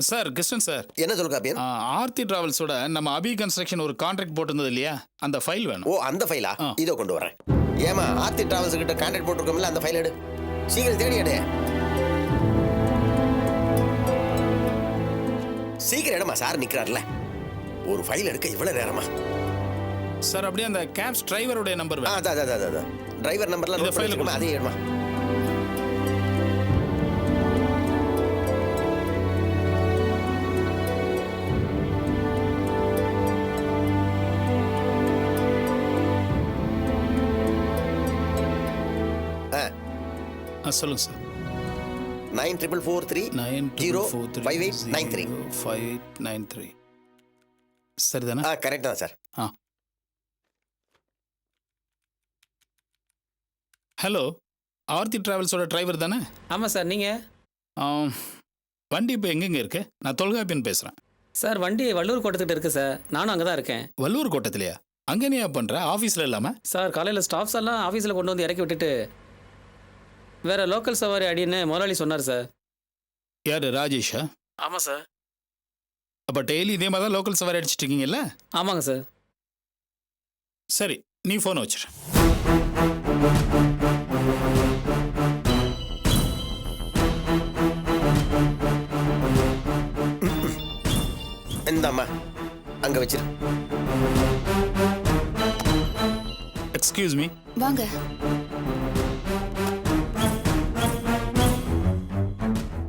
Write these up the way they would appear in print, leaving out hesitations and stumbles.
Sir Krishnan sir, என்ன சொல்லு காப்பியன்? ஆர்த்தி டிராவல்ஸோட நம்ம அபி கன்ஸ்ட்ரக்ஷன் ஒரு கான்ட்ராக்ட் போட்டிருந்தது இல்லையா, அந்த ஃபைல் வேணும். ஓ அந்த ஃபைலா? ஆ. இதோ கொண்டு வரேன். ஏமா ஆர்த்தி டிராவல்ஸ் கிட்ட கான்டாக்ட் போட்டிருக்கோம்ல, அந்த ஃபைல் எடு. சீக்கிரம் தேடி எடு. சீக்கிரம் எடுமா, சார் நிக்கிறார்ல. ஒரு ஃபைல் எடுக்க இவ்வளவு நேரமா? சார் அப்படியே அந்த கேப்ஸ் டிரைவருடைய நம்பர் வேணும். அதான் டிரைவர் நம்பர்லாம் இந்த நோட் பண்ணி file வச்சுக்கோமா, அதையும் எடுமா. சொல்லுங்க சார். 9443 593 சரிதானே? கரெக்ட் தான் சார். ஹலோ, ஆர்த்தி டிராவல்ஸோட டிரைவர் தானே? ஆமாம் சார். நீங்கள்? வண்டி இப்போ எங்கெங்கே இருக்கு? நான் தொல்காப்பியன் பேசுகிறேன் சார். வண்டி வள்ளூர் கோட்டத்துக்கிட்ட இருக்குது சார். நானும் அங்கே தான் இருக்கேன். வள்ளூர் கோட்டத்திலையா? அங்கே நீ பண்ணுற ஆஃபீஸில் இல்லாமல்? சார் காலையில் ஸ்டாஃப்ஸ் எல்லாம் ஆஃபீஸில் கொண்டு வந்து இறக்கி விட்டுட்டு வேறு லோக்கல் சவாரி அடின்னு முதலாளி சொன்னார் சார். யார், ராஜேஷா? ஆமாம் சார். அப்போ டெய்லி இதே மாதிரி தான் லோக்கல் சவாரி அடிச்சிட்டு இருக்கீங்கல்ல? ஆமாங்க சார். சரி, நீ ஃபோனை வச்சிரு. இந்தாம்மா, அங்க வச்சிரு. Excuse me. வாங்க.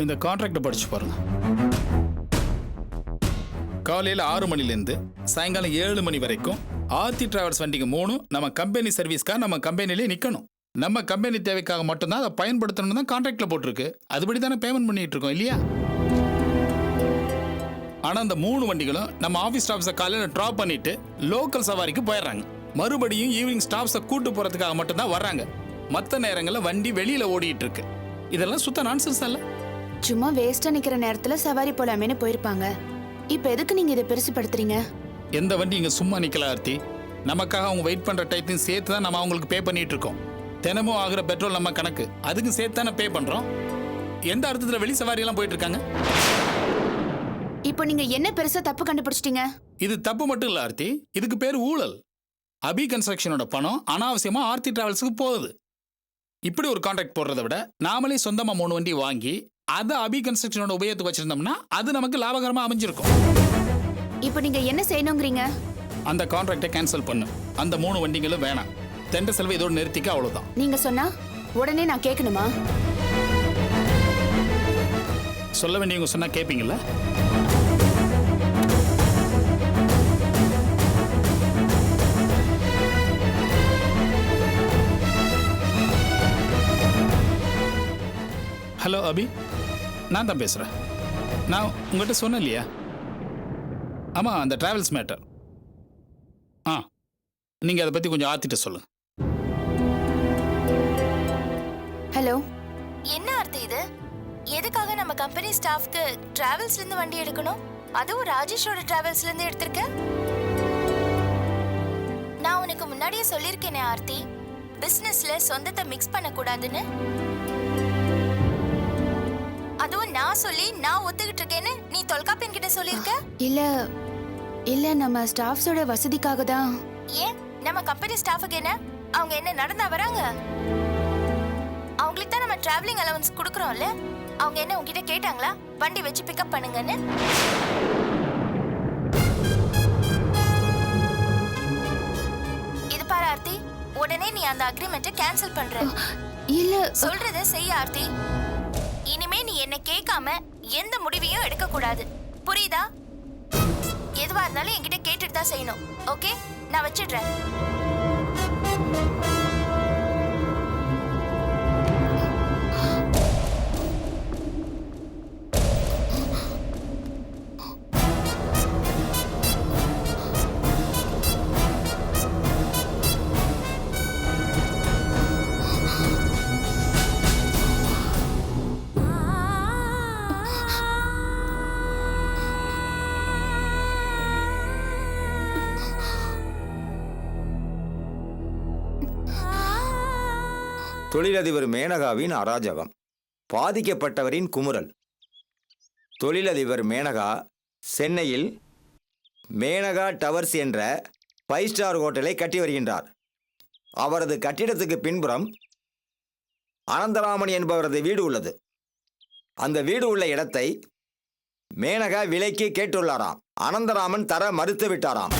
இந்த கான்ட்ராக்டை படிச்சு பாருங்க. காலையில் 6 மணிலேருந்து சாயங்காலம் 7 மணி வரைக்கும் ஆர்த்தி டிராவல்ஸ் வண்டிக்கு 3 நம்ம கம்பெனி சர்வீஸ்க்காக நம்ம கம்பெனிலே நிற்கணும். நம்ம கம்பெனி தேவைக்காக மட்டும்தான் அதை பயன்படுத்தணும்னு தான் கான்ட்ராக்டில் போட்டிருக்கு. அதுபடி தானே பேமெண்ட் பண்ணிட்டு இருக்கோம் இல்லையா? ஆனால் அந்த 3 வண்டிகளும் நம்ம ஆஃபீஸ் ஸ்டாஃப்ஸை காலையில் ட்ராப் பண்ணிட்டு லோக்கல் சவாரிக்கு போயிடுறாங்க. மறுபடியும் ஈவினிங் ஸ்டாஃப்ஸை கூட்டு போகிறதுக்காக மட்டும்தான் வர்றாங்க. மற்ற நேரங்களில் வண்டி வெளியில் ஓடிட்டு இருக்கு. இதெல்லாம் சுத்த நான்சென்ஸ் அல்ல? சும்மா வேஸ்டா நிக்கிற நேரத்துல சவாரி போலாமேன்னு போயிருப்பாங்க. இப்ப எதுக்கு நீங்க இதை பெருசுப்படுத்துறீங்க? எந்த வண்டி இங்க சும்மா நிக்கல ஆர்த்தி. நமக்காக அவங்க வெயிட் பண்ற டைத்தையும் சேர்த்து தான் நம்ம அவங்களுக்கு பே பண்ணிட்டு இருக்கோம். தினமும் ஆகிற பெட்ரோல் நம்ம கணக்கு, அதுக்கு சேர்த்து தானே பே பண்றோம். எந்த அர்த்தத்துல வெளி சவாரி எல்லாம் போயிட்டு இருக்காங்க? இப்போ நீங்க என்ன பெருசா தப்பு கண்டுபிடிச்சிட்டீங்க? இது தப்பு மட்டும் இல்ல ஆர்த்தி, இதுக்கு பேர் ஊழல். அபி கன்ஸ்ட்ரக்ஷனோட பணம் அனாவசியமா ஆர்த்தி டிராவல்ஸுக்கு போகுது. இப்படி ஒரு கான்ட்ராக்ட் போடுறதை விட நாமளே சொந்தமா 3 வண்டி வாங்கி அதை அபி கன்ஸ்ட்ரக்ஷனோட உபயோகத்துக்கு வச்சிருந்தோம்னா அது நமக்கு லாபகரமா அமைஞ்சிருக்கும். இப்போ நீங்க என்ன செய்யணுங்கிறீங்க? அந்த கான்ட்ராக்டை கேன்சல் பண்ணு. அந்த 3 வண்டிகளும் வேணாம். தெண்ட செலவு இதோட நிறுத்திக்க, அவ்வளவுதான். நீங்க சொன்னா உடனே நான் கேட்கணுமா? சொல்ல வேண்டியவங்க சொன்னா கேட்பீங்கல்ல? ஹலோ அபி, நான் தான் பேசுகிறேன். நான் உங்கள்கிட்ட சொன்னேன் இல்லையா? ஆமாம், அந்த டிராவல்ஸ் மேட்டர். நீங்கள் அதை பற்றி கொஞ்சம் ஆர்த்திட்ட சொல்லுங்கள். ஹலோ. என்ன அர்த்தம் இது? எதுக்காக நம்ம கம்பெனி ஸ்டாஃப்க்கு டிராவல்ஸ்ல இருந்து வண்டி எடுக்கணும்? அதுவும் ராஜேஷோட டிராவல்ஸ்ல இருந்து எடுத்திருக்க? நான் உனக்கு முன்னாடியே சொல்லியிருக்கேனே ஆர்த்தி, பிசினஸ்ல சொந்தத்தை மிக்ஸ் பண்ண கூடாதுன்னு. அதுவும் நான் சொல்லி நான் ஒத்துக்கிட்டு இருக்கேன்னு நீ தொல்காப்பியன் கிட்ட சொல்லியிருக்க. இல்ல நம்ம ஸ்டாஃப்ஸோட வசதிக்காக தான். ஏன் நம்ம கம்பெனி ஸ்டாஃபுக்கு என்ன? அவங்க என்ன நடந்தா வராங்க? அவங்களுக்கு தான் நம்ம டிராவலிங் அலவன்ஸ் கொடுக்குறோம்ல. அவங்க என்ன உங்ககிட்ட கேட்டாங்களா வண்டி வச்சு பிக்கப் பண்ணுங்கன்னு? இது பாரு ஆர்த்தி, உடனே நீ அந்த அக்ரிமெண்ட்டை கேன்சல் பண்ற. இல்ல, சொல்றத செய் ஆர்த்தி. இனிமே நீ என்ன கேட்காம எந்த முடிவையும் எடுக்க கூடாது, புரியுதா? எதுவா இருந்தாலும் என்கிட்ட கேட்டுட்டு தான் செய்யணும். ஓகே, நான் வச்சிடுறேன். தொழிலதிபர் மேனகாவின் அராஜகம், பாதிக்கப்பட்டவரின் குமுறல், தொழிலதிபர் மேனகா சென்னையில் மேனகா டவர்ஸ் என்ற 5 ஸ்டார் ஹோட்டலை கட்டி வருகின்றார். அவரது கட்டிடத்துக்கு பின்புறம் அனந்தராமன் என்பவரது வீடு உள்ளது. அந்த வீடு உள்ள இடத்தை மேனகா விலைக்கு கேட்டுள்ளாராம். அனந்தராமன் தர மறுத்து விட்டாராம்.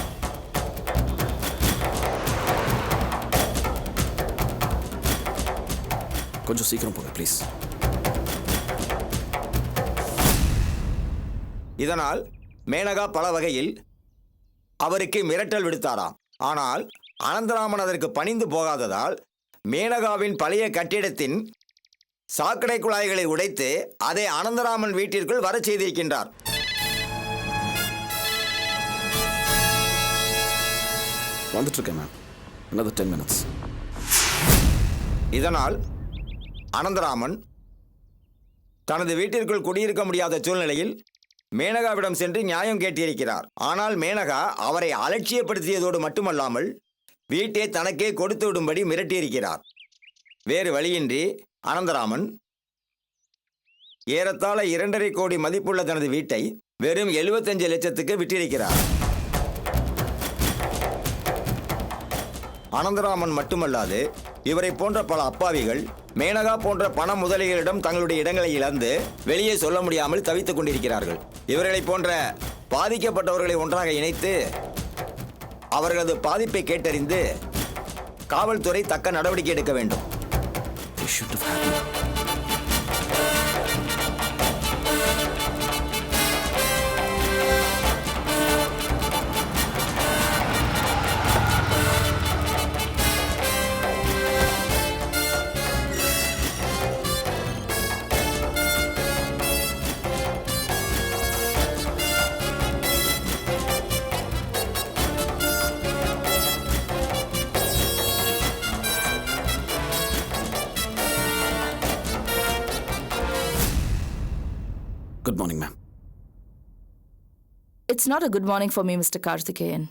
கொஞ்சம் சீக்கிரம் போங்க ப்ளீஸ். இதனால் மேனகா பல வகையில் அவருக்கு மிரட்டல் விடுத்தாராம். ஆனால் அனந்தராமன் அதற்கு பணிந்து போகாததால் மேனகாவின் பழைய கட்டிடத்தின் சாக்கடை குழாய்களை உடைத்து அதை அனந்தராமன் வீட்டிற்குள் வரச் செய்திருக்கின்றார். வந்துட்டு இருக்கேன் மேம். another 10 minutes. இதனால் அனந்தராமன் தனது வீட்டிற்குள் குடியிருக்க முடியாத சூழ்நிலையில் மேனகாவிடம் சென்று நியாயம் கேட்டிருக்கிறார். ஆனால் மேனகா அவரை அலட்சியப்படுத்தியதோடு மட்டுமல்லாமல் வீட்டை தனக்கே கொடுத்து விடும்படி மிரட்டியிருக்கிறார். வேறு வழியின்றி அனந்தராமன் ஏறத்தாழ 2.5 கோடி மதிப்புள்ள தனது வீட்டை வெறும் 75 லட்சத்துக்கு விட்டிருக்கிறார். அனந்தராமன் மட்டுமல்லாது இவரை போன்ற பல அப்பாவிகள் மேனகா போன்ற பண முதலிகளிடம் தங்களுடைய இடங்களை இழந்து வெளியே சொல்ல முடியாமல் தவித்துக் கொண்டிருக்கிறார்கள். இவர்களை போன்ற பாதிக்கப்பட்டவர்களை ஒன்றாக இணைத்து அவர்களது பாதிப்பை கேட்டறிந்து காவல்துறை தக்க நடவடிக்கை எடுக்க வேண்டும். They shouldn't have happened. Good morning, ma'am. It's not a good morning for me, Mr. Karthikeyan.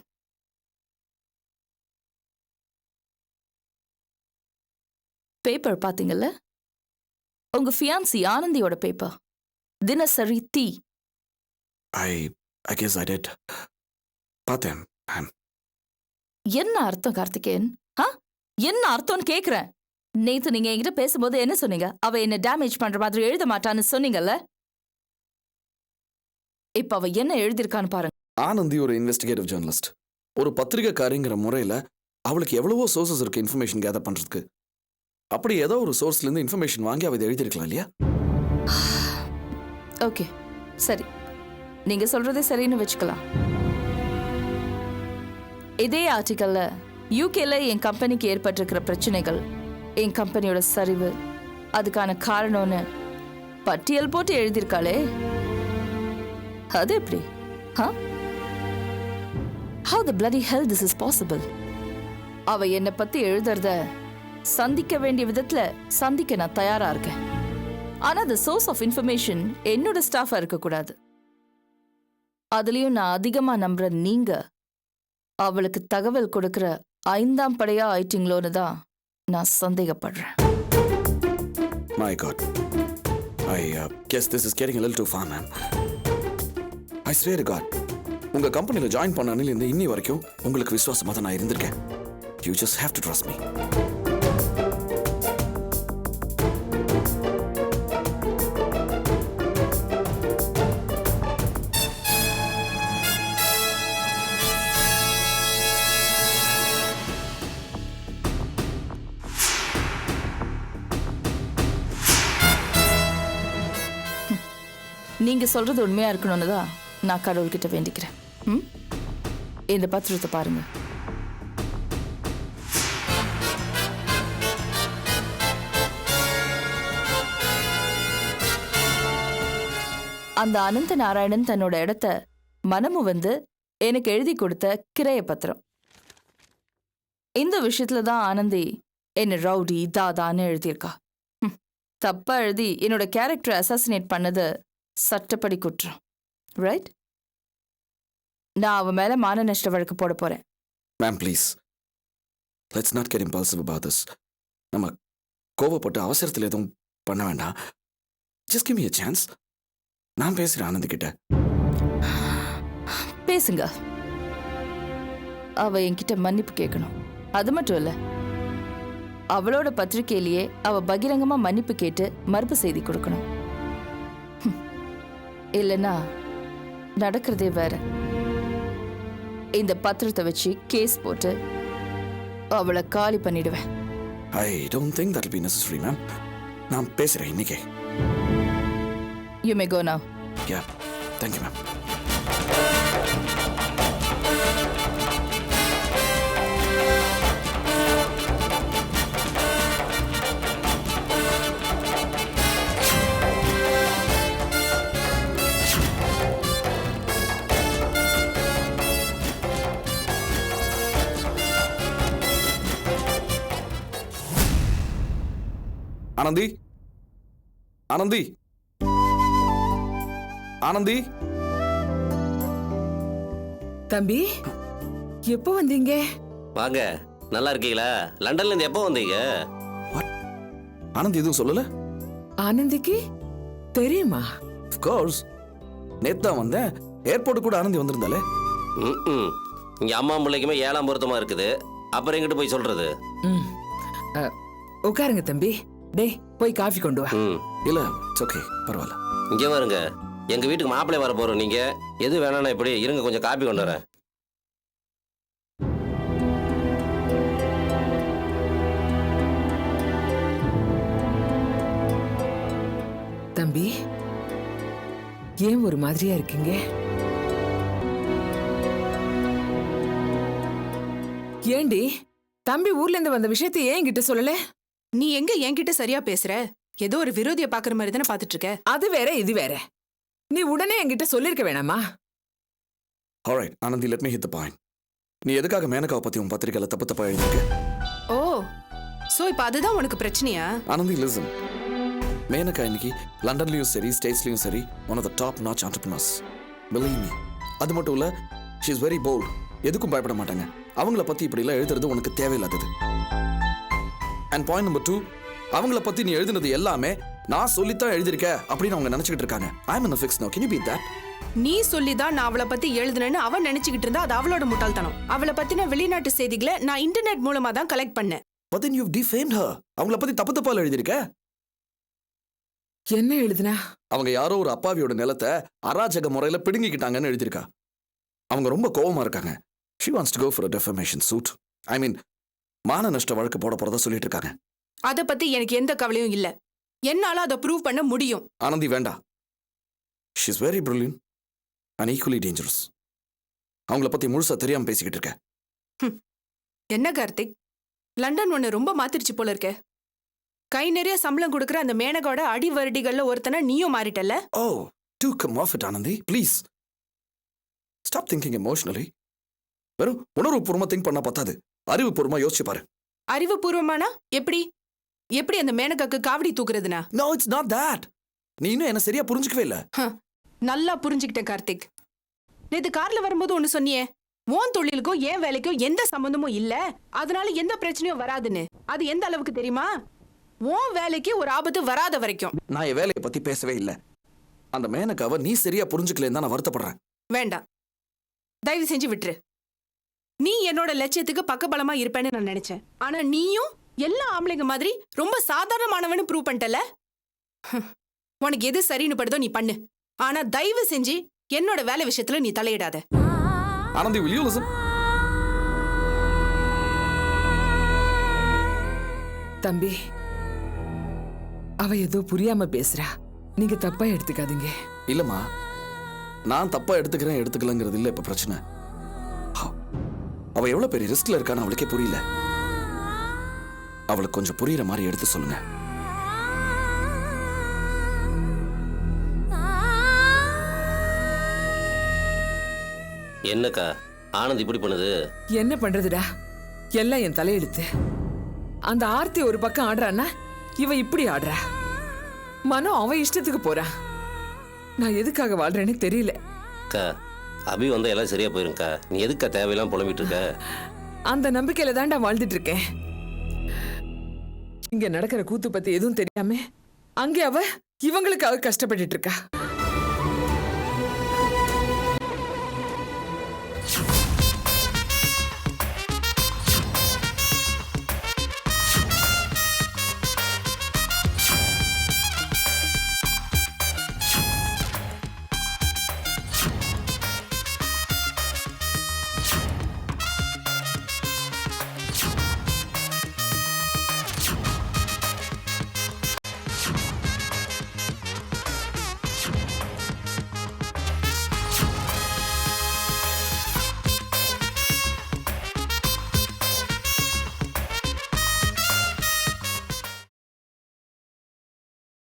Paper பாத்தீங்கல்ல? உங்க ஃபியான்சி ஆனந்தியோட பேப்பர். தினசரி தீ. I guess I did. பார்த்தேன் மேம். என்ன அர்த்தம் கார்த்திகேயன்? என்ன அர்த்தம்னு கேக்குறேன். நேத்து நீங்க என்கிட்ட பேசும்போது என்ன சொன்னீங்க? அவ என்ன டேமேஜ் பண்ற மாதிரி எழுத மாட்டான்னு சொன்னீங்கல்ல? இப்ப அவ என்ன எழுதிருக்கான்னு பாருங்க. ஆனந்தி ஒரு இன்வெஸ்டிகேட்டிவ் ஜேர்னலிஸ்ட். ஒரு பத்திரிகைக்காரிங்கிற முறையில் அவளுக்கு எவ்வளவோ சோர்சஸ் இருக்கு இன்ஃபர்மேஷன் கேதர் பண்றதுக்கு. அப்படி ஏதோ ஒரு சோர்ஸ்ல இருந்து இன்ஃபர்மேஷன் வாங்கி அவ இதை எழுதிருக்கலாம் இல்லையா? ஓகே, சரி, நீங்க சொல்றதே சரின்னு வச்சுக்கலாம். இதே ஆர்டிக்கல்ல யூகேல என் கம்பெனிக்கு ஏற்பட்டிருக்கிற பிரச்சனைகள், என் கம்பெனியோட சரிவு, அதுக்கான காரணம்னு பட்டியல் போட்டு எழுதியிருக்காளே, அது எப்படி? How the bloody hell this is possible? அவ என்னை பத்தி எழுதுறத சந்திக்க வேண்டிய விதத்துல சந்திக்க நான் தயாரா இருக்கேன். ஆனா the source of information என்னோட ஸ்டாஃபா இருக்கக்கூடாது. அதுலயும் நான் அதிகமா நம்புற நீங்க அவளுக்கு தகவல் கொடுக்கிற 5ஆம் படையா ஆயிட்டீங்களோன்னு தான் நான் சந்தேகப்படுறேன். My God. I guess this is getting a little too far, ma'am. I swear to God. உங்க கம்பெனில ஜாயின் பண்ண அன்னில இருந்து இன்னி வரைக்கும் உங்களுக்கு விசுவாசமா தான் நான் இருந்திருக்கேன். You just have to trust me. நீங்க சொல்றது உண்மையா இருக்கணும்னு தான் நான் கடவுள்கிட்ட வேண்டிக்கிறேன். இந்த பத்திரத்தை பாருங்க. அந்த அனந்த நாராயணன் தன்னோட இடத்த மனமு வந்து எனக்கு எழுதி கொடுத்த கிரைய பத்திரம். இந்த விஷயத்துல தான் ஆனந்தி என்ன ரவுடி தாதான்னு எழுதியிருக்கா. தப்பா எழுதி என்னோட கேரக்டரை அசாசினேட் பண்ணது சட்டப்படி குற்றம், ரைட்? நான் அவ மேல மான நஷ்ட வழக்கு போட போறேன். Ma'am, please. Let's not get impulsive about this. நம்ம கோவப்பட்டு அவசரத்தில் எதுவும் பண்ண வேண்டாம். Just give me a chance. நான் பேசுறேன் ஆனந்தி கிட்ட. பேசுங்க. அவ என்கிட்ட மன்னிப்பு கேட்கணும். அது மட்டும் இல்ல, அவளோட பத்திரிக்கையிலேயே அவ பகிரங்கமா மன்னிப்பு கேட்டு மறுப்பு செய்தி கொடுக்கணும். இல்லைன்னா நடக்கிறதே வேற. இந்த பத்திரத்தை வச்சு கேஸ் போட்டு அவளை காலி பண்ணிடுவேன். I don't think that will be necessary ma'am. நான் பேசுறேன் இன்னைக்கே. You may go now. Yeah, thank you ma'am. Anandi, Anandi, Anandi. தம்பி, எப்போ வந்தீங்க? வாங்க, நல்லா இருக்கீங்களா? லண்டன்ல இருந்து எப்போ வந்தீங்க? ஆனந்தி எதுவும் சொல்லல? ஆனந்திக்கு தெரியுமா? Of course. நேத்து தான் வந்தேன். ஏர்போர்ட் கூட ஆனந்தி வந்திருந்தாலே. இங்க அம்மா பிள்ளைக்குமே 7ஆம் பொருத்தமா இருக்குது. அப்புறம் எங்கிட்டு போய் சொல்றது? உட்காருங்க தம்பி. டேய், போய் காஃபி கொண்டு வா. இல்ல, இட்ஸ் ஓகே, பரவாயில்ல. இங்கே வருங்க, எங்க வீட்டுக்கு மாப்பிள்ளை வர போறோம். நீங்க எது வேணாம்னா இப்படி இருங்க, கொஞ்சம் காப்பி கொண்டு வரேன். தம்பி, ஏன் ஒரு மாதிரியா இருக்கீங்க? ஏண்டி, தம்பி ஊர்ல இருந்து வந்த விஷயத்தை ஏன் என்கிட்ட சொல்லல? நீ எங்க என்கிட்ட சரியா பேசுற? ஏதோ ஒரு விரோதிய பாக்குற மாதிரி தானே பாத்துட்டு இருக்க. அது வேற இது வேற. நீ உடனே என்கிட்ட சொல்லிருக்க வேணாமா? Alright, Anandhi, let me hit the point. நீ எதுக்காக மேனகாவை பத்தி உன் பத்திரிக்கையில தப்பு தப்பா எழுதிருக்க? ஓ, சோ இப்ப அதுதான் உனக்கு பிரச்சனையா? ஆனந்தி, listen. மேனகா இன்னைக்கு லண்டன்லயும் சரி, ஸ்டேட்ஸ்லயும் சரி, one of the top notch entrepreneurs. Believe me. அது மட்டும் இல்ல, she is very bold. எதுக்கும் பயப்பட மாட்டாங்க. அவங்கள பத்தி இப்படி எல்லாம் எழுதுறது உனக்கு தேவையில்லாதது. And point number 2, அவங்கள பத்தி நீ எழுதினது எல்லாமே நான் சொல்லித்தான் எழுதிருக்க அப்படின்னு அவங்க நினைச்சுக்கிட்டு இருக்காங்க. I'm in a fix now. Can you beat that? நீ சொல்லிதான் நான் அவளை பத்தி எழுதுனேன்னு அவன் நினைச்சுக்கிட்டு இருந்தா அது அவளோட முட்டாள்தனம். அவளை பத்தின வெளிநாட்டு செய்திகளை நான் இன்டர்நெட் மூலமா தான் கலெக்ட் பண்ணேன். But then you've defamed her. அவங்கள பத்தி தப்பு தப்பா எழுதிருக்க. என்ன எழுதுனா? அவங்க யாரோ ஒரு அப்பாவியோட நிலத்தை அராஜக முறையில பிடுங்கிக்கிட்டாங்கன்னு எழுதிருக்கா. அவங்க ரொம்ப கோவமா இருக்காங்க. She wants to go for a defamation suit. I mean, மான நஷ்ட வழக்கு போட போறதா சொல்லிட்டு இருக்காங்க. அத பத்தி எனக்கு எந்த கவலையும் இல்ல. என்னால அதை ப்ரூவ் பண்ண முடியும். ஆனந்தி, வேண்டாம். She is very brilliant and equally dangerous. அவங்கள பத்தி முழுசா தெரியாம பேசிக்கிட்டு இருக்க. என்ன கார்த்திக், லண்டன் ஒண்ணு ரொம்ப மாத்திருச்சு போல இருக்க. கை நிறைய சம்பளம் கொடுக்கற அந்த மேனகோட அடிவருடிகள்ல ஒருத்தனை நீயும் மாறிட்டல. Oh, do come off it, Anandhi, please. Stop thinking emotionally. வெறும் உணர்வுபூர்வமா திங்க் பண்ணா பத்தாது. அறிவுபூர்வமா யோசிச்சு பாரு. அறிவுபூர்வமானா எப்படி? எப்படி அந்த மேனகாக்கு காவடி தூக்குறதுனா? No, it's not that. நீ இன்னும் என்ன சரியா புரிஞ்சுக்கவே இல்ல. நல்லா புரிஞ்சுக்கிட்டேன் கார்த்திக். நேத்து கார்ல வரும்போது ஒண்ணு சொன்னியே, உன் தொழிலுக்கும் என் வேலைக்கும் எந்த சம்பந்தமும் இல்ல, அதனால எந்த பிரச்சனையும் வராதுன்னு. அது எந்த அளவுக்கு தெரியுமா? உன் வேலைக்கு ஒரு ஆபத்து வராத வரைக்கும். நான் என் வேலையை பத்தி பேசவே இல்ல. அந்த மேனகாவை நீ சரியா புரிஞ்சுக்கலன்னு தான் நான் வருத்தப்படுறேன். வேண்டாம், தயவு செஞ்சு விட்டுரு. நீ என்னோட லட்சியத்துக்கு பக்கபலமா இருப்பேன்னு நான் நினைச்சேன். ஆனா நீயும் எல்லா ஆம்பளைங்க மாதிரி ரொம்ப சாதாரணமானவனு ப்ரூவ் பண்ணிட்டல. உனக்கு எது சரின்னு படுதோ நீ பண்ணு. ஆனா தயவு செஞ்சு என்னோட வேலை விஷயத்துல நீ தலையிடாத. Anandhi, will you listen? தம்பி, அவ ஏதோ புரியாம பேசுறா. நீங்க தப்பா எடுத்துக்காதீங்க. இல்லம்மா, நான் தப்பா எடுத்துக்கலங்கிறது இல்ல இப்ப பிரச்சனை. அவ எவ்வளவு பெரிய ரிஸ்க்ல இருக்கான்னு அவளுக்கே புரியல. அவளுக்கு கொஞ்சம் புரியுற மாதிரி எடுத்து சொல்லுங்க. என்னக்கா ஆனந்த் இப்படி பண்ணுது? என்ன பண்றதுடா, எல்லாம் என் தலையெழுத்து. அந்த ஆர்த்தி ஒரு பக்கம் ஆடுறான்னா இவ இப்படி ஆடுறா. மனம் அவ இஷ்டத்துக்கு போறா. நான் எதுக்காக வாழ்றேன்னு தெரியல. அக்கா, அபி வந்தா எல்லாம் சரியா போயிருக்கா. நீ எதுக்கா தேவையெல்லாம் புலம்பிட்டு இருக்க? அந்த நம்பிக்கையில தான்டா வாழ்ந்துட்டு இருக்கேன். இங்க நடக்கிற கூத்து பத்தி எதுவும் தெரியாம அங்கே அவ இவங்களுக்காக கஷ்டப்பட்டுட்டு இருக்கா.